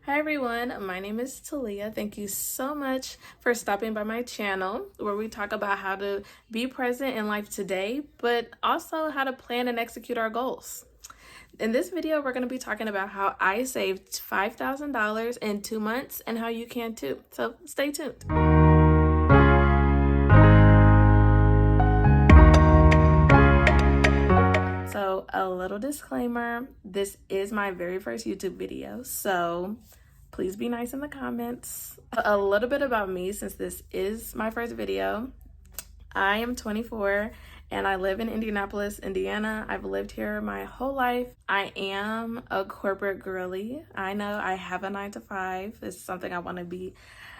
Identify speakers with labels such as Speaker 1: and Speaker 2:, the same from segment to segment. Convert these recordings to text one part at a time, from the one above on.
Speaker 1: Hi everyone, my name is Talia. Thank you so much for stopping by my channel where we talk about how to be present in life today, but also how to plan and execute our goals. In this video, we're going to be talking about how I saved $5,000 in 2 months and how you can too. So stay tuned. So a little disclaimer, this is my very first YouTube video, so please be nice in the comments. A little bit about me, since this is my first video. I am 24 and I live in Indianapolis, Indiana. I've lived here my whole life. I am a corporate girly. I know I have a 9-to-5. It's something I want to be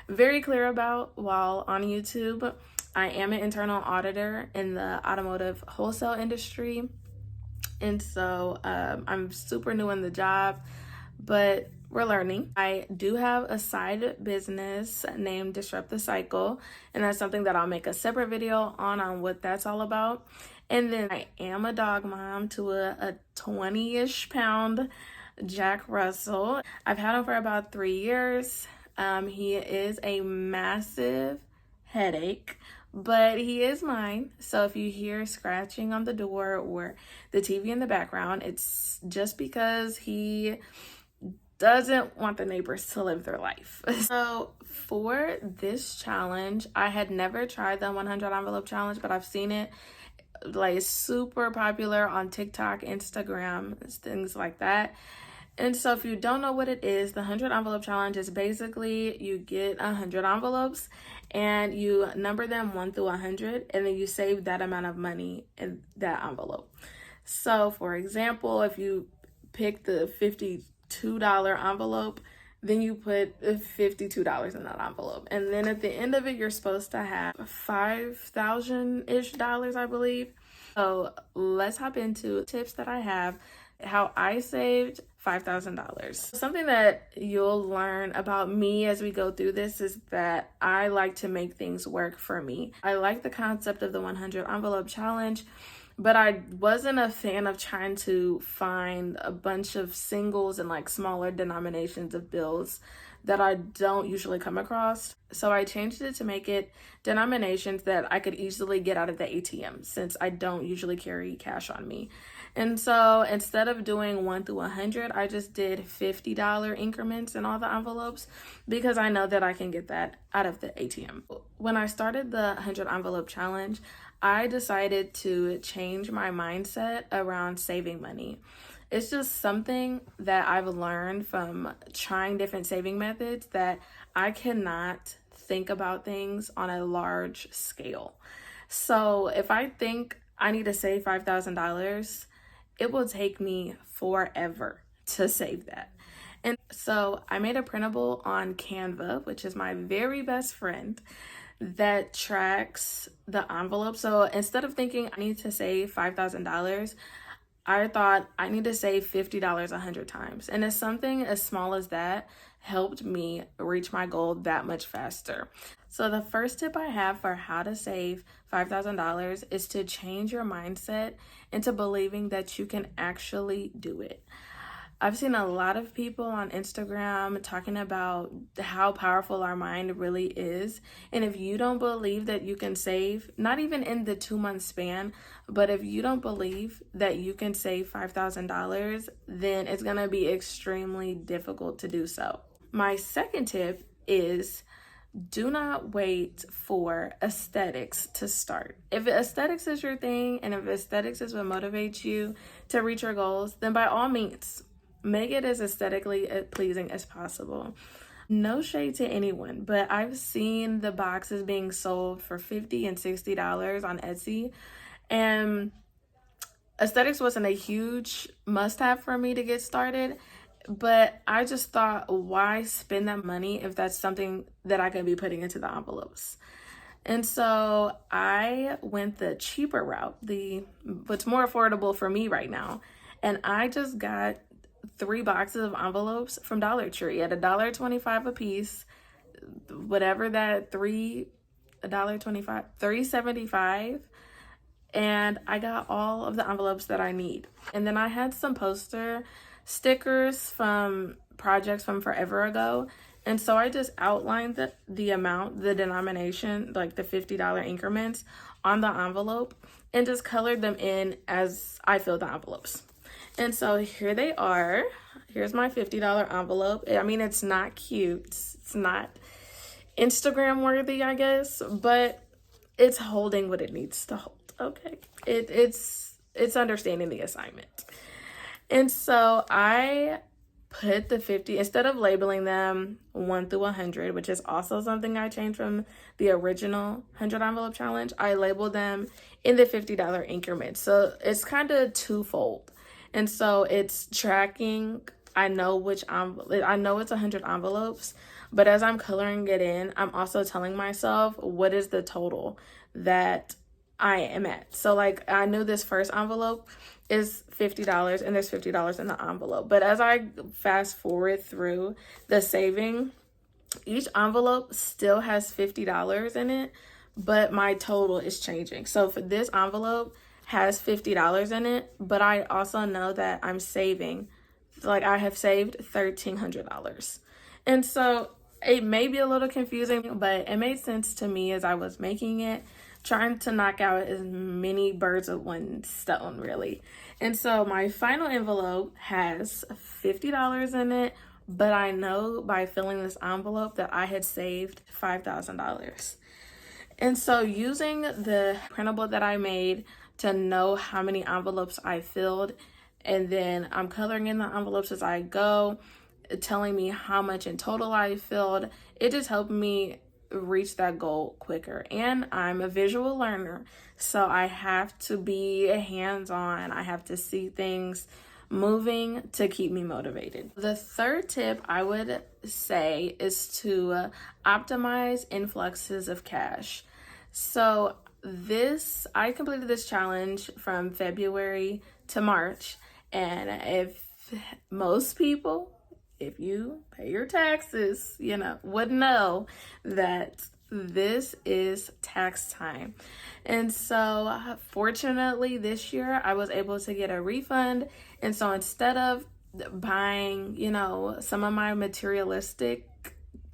Speaker 1: very clear about while on YouTube. I am an internal auditor in the automotive wholesale industry. And so I'm super new in the job, but we're learning. I do have a side business named Disrupt the Cycle, and that's something that I'll make a separate video on what that's all about. And then I am a dog mom to a 20-ish pound Jack Russell. I've had him for about 3 years. He is a massive headache, but he is mine. So if you hear scratching on the door or the TV in the background, it's just because he doesn't want the neighbors to live their life. So for this challenge, I had never tried the 100 envelope challenge, but I've seen it like super popular on TikTok, Instagram, things like that. And so if you don't know what it is, the 100 envelope challenge is basically you get 100 envelopes and you number them 1 through 100, and then you save that amount of money in that envelope. So for example, if you pick the $52 envelope, then you put $52 in that envelope. And then at the end of it, you're supposed to have $5,000-ish, I believe. So let's hop into tips that I have, how I saved $5,000. Something that you'll learn about me as we go through this is that I like to make things work for me. I like the concept of the 100 envelope challenge, but I wasn't a fan of trying to find a bunch of singles and like smaller denominations of bills that I don't usually come across. So I changed it to make it denominations that I could easily get out of the ATM, since I don't usually carry cash on me. And so instead of doing 1 through 100, I just did $50 increments in all the envelopes, because I know that I can get that out of the ATM. When I started the 100 envelope challenge, I decided to change my mindset around saving money. It's just something that I've learned from trying different saving methods, that I cannot think about things on a large scale. So if I think I need to save $5,000, it will take me forever to save that. And so I made a printable on Canva, which is my very best friend, that tracks the envelope. So instead of thinking I need to save $5,000, I thought I need to save $50 100 times. And it's something as small as that helped me reach my goal that much faster. So the first tip I have for how to save $5,000 is to change your mindset into believing that you can actually do it. I've seen a lot of people on Instagram talking about how powerful our mind really is. And if you don't believe that you can save, not even in the 2-month span, but if you don't believe that you can save $5,000, then it's going to be extremely difficult to do so. My second tip is do not wait for aesthetics to start. If aesthetics is your thing, and if aesthetics is what motivates you to reach your goals, then by all means, make it as aesthetically pleasing as possible. No shade to anyone, but I've seen the boxes being sold for $50 and $60 on Etsy, and aesthetics wasn't a huge must-have for me to get started, but I just thought, why spend that money if that's something that I could be putting into the envelopes? And so I went the cheaper route, what's more affordable for me right now, and I just got 3 boxes of envelopes from Dollar Tree at $1.25 a piece, whatever that $3.25, $3.75, and I got all of the envelopes that I need. And then I had some poster stickers from projects from forever ago. And so I just outlined the amount, the denomination, like the $50 increments on the envelope, and just colored them in as I filled the envelopes. And so here they are. Here's my $50 envelope. I mean, it's not cute. It's not Instagram worthy, I guess, but it's holding what it needs to hold. Okay. It's understanding the assignment. And so I put the 50, instead of labeling them 1 through 100, which is also something I changed from the original 100 envelope challenge, I labeled them in the $50 increments. So it's kind of twofold. And so it's tracking, I know it's 100 envelopes, but as I'm coloring it in, I'm also telling myself what is the total that I am at. So like I knew this first envelope is $50 and there's $50 in the envelope. But as I fast forward through the saving, each envelope still has $50 in it, but my total is changing. So for this envelope has $50 in it, but I also know that I'm saving, like I have saved $1,300. And so it may be a little confusing, but it made sense to me as I was making it, trying to knock out as many birds with one stone, really. And so my final envelope has $50 in it, but I know by filling this envelope that I had saved $5,000. And so using the printable that I made to know how many envelopes I filled, and then I'm coloring in the envelopes as I go, telling me how much in total I filled, it just helped me reach that goal quicker. And I'm a visual learner, so I have to be hands-on. I have to see things moving to keep me motivated. The third tip I would say is to optimize influxes of cash. So I completed this challenge from February to March, and if most people, if you pay your taxes, would know that this is tax time. And so fortunately this year I was able to get a refund. And so instead of buying, some of my materialistic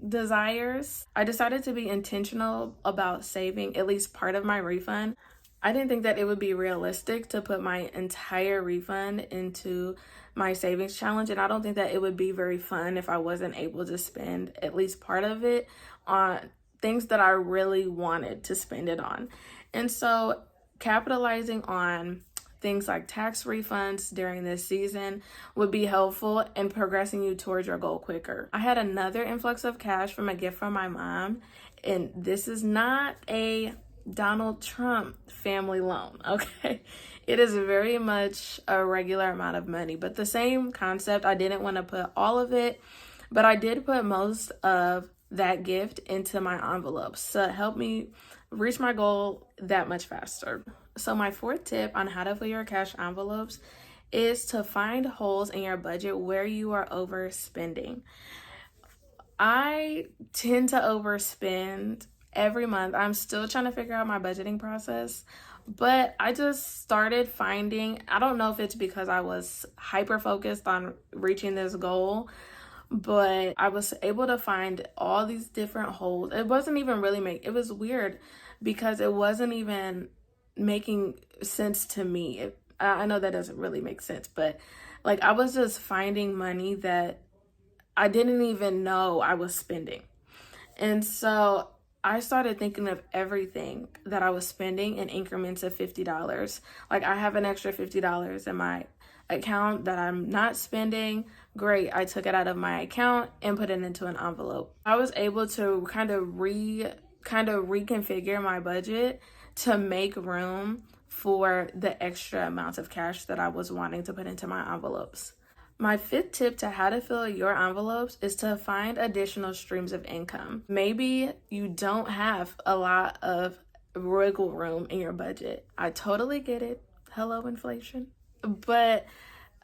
Speaker 1: desires, I decided to be intentional about saving at least part of my refund. I didn't think that it would be realistic to put my entire refund into my savings challenge, and I don't think that it would be very fun if I wasn't able to spend at least part of it on things that I really wanted to spend it on. And so capitalizing on things like tax refunds during this season would be helpful in progressing you towards your goal quicker. I had another influx of cash from a gift from my mom, and this is not a Donald Trump family loan, okay? It is very much a regular amount of money, but the same concept. I didn't want to put all of it, but I did put most of that gift into my envelopes to help me reach my goal that much faster. So my fourth tip on how to fill your cash envelopes is to find holes in your budget where you are overspending. I tend to overspend every month. I'm still trying to figure out my budgeting process, but I just started finding, I don't know if it's because I was hyper focused on reaching this goal, but I was able to find all these different holes. It wasn't even really it was weird because it wasn't even making sense to me. I know that doesn't really make sense, but like I was just finding money that I didn't even know I was spending. And so I started thinking of everything that I was spending in increments of $50. Like I have an extra $50 in my account that I'm not spending. Great, I took it out of my account and put it into an envelope. I was able to kind of reconfigure my budget to make room for the extra amounts of cash that I was wanting to put into my envelopes. My fifth tip to how to fill your envelopes is to find additional streams of income. Maybe you don't have a lot of wiggle room in your budget. I totally get it. Hello, inflation. But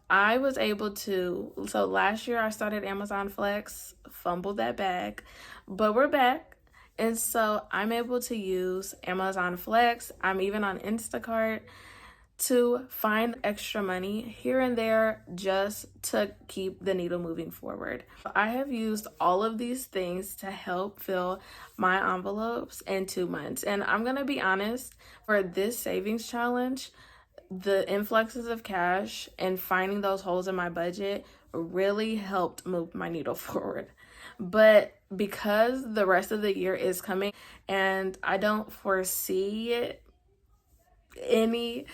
Speaker 1: I was able to, so last year I started Amazon Flex, fumbled that bag, but we're back. And so I'm able to use Amazon Flex. I'm even on Instacart to find extra money here and there just to keep the needle moving forward. I have used all of these things to help fill my envelopes in 2 months. And I'm gonna be honest, for this savings challenge, the influxes of cash and finding those holes in my budget really helped move my needle forward. But because the rest of the year is coming and I don't foresee any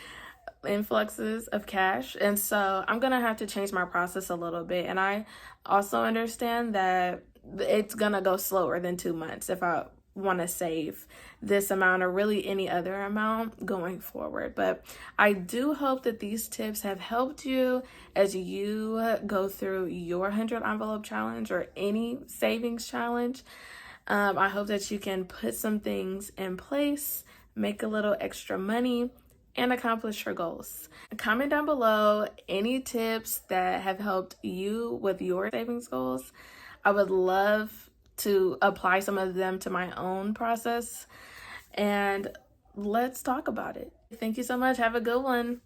Speaker 1: influxes of cash, and so I'm gonna have to change my process a little bit. And I also understand that it's gonna go slower than 2 months if I want to save this amount or really any other amount going forward. But I do hope that these tips have helped you as you go through your 100 envelope challenge or any savings challenge. I hope that you can put some things in place, make a little extra money, and accomplish your goals. Comment down below any tips that have helped you with your savings goals. I would love to apply some of them to my own process, and let's talk about it. Thank you so much. Have a good one.